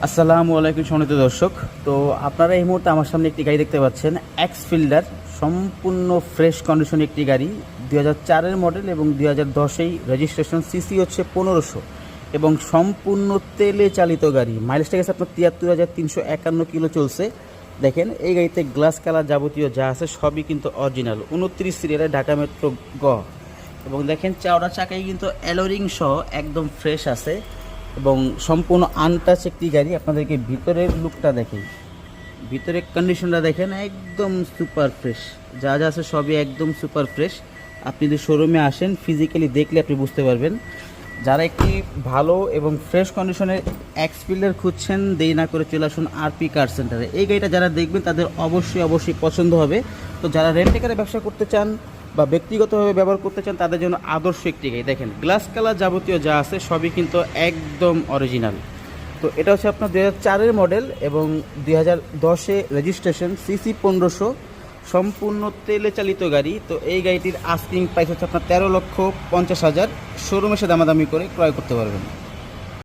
আসসালামু আলাইকুম সম্মানিত দর্শক। তো আপনারা এই মুহূর্তে আমার সামনে একটি গাড়ি দেখতে পাচ্ছেন, এক্স ফিল্ডার। সম্পূর্ণ ফ্রেশ কন্ডিশন একটি গাড়ি, 2004-এর মডেল এবং 2010-এই রেজিস্ট্রেশন। সিসি হচ্ছে 1500 এবং সম্পূর্ণ তেলে চালিত গাড়ি। মাইলেজটা গেছে আপনার 73,351 কিলো চলছে। দেখেন এই গাড়িতে গ্লাস কালার যাবতীয় যা আছে সবই কিন্তু অরিজিনাল, 29 সিরিয়ালের ঢাকা মেট্রো গ। এবং দেখেন চাওড়া চাকাই কিন্তু অ্যালোরিং সহ একদম ফ্রেশ আছে এবং সম্পূর্ণ আনটাচ একটি গাড়ি। আপনাদেরকে ভিতরের লুকটা দেখেন, ভিতরের কন্ডিশনটা দেখেন, একদম সুপার ফ্রেশ। যা যা আছে সবই একদম সুপার ফ্রেশ। আপনি যদি শোরুমে আসেন ফিজিক্যালি দেখলে আপনি বুঝতে পারবেন। যারা একটি ভালো এবং ফ্রেশ কন্ডিশনের এক্স ফিল্ডার খুঁজছেন, দেরি না করে চলে আসুন আরপি কার সেন্টারে। এই গাড়িটা যারা দেখবেন তাদের অবশ্যই পছন্দ হবে। তো যারা রেন্টেকারে ব্যবসা করতে চান বা ব্যক্তিগতভাবে ব্যবহার করতে চান তাদের জন্য আদর্শ একটি গাড়ি। দেখেন গ্লাস কালার যাবতীয় যা আছে সবই কিন্তু একদম অরিজিনাল। তো এটা হচ্ছে আপনার 2004-এর মডেল এবং 2010-এ রেজিস্ট্রেশন, সিসি 1500, সম্পূর্ণ তেলে চালিত গাড়ি। তো এই গাড়িটির আস্কিং প্রাইস হচ্ছে আপনার 13,50,000। শোরুমে এসে দামাদামি করে ক্রয় করতে পারবেন।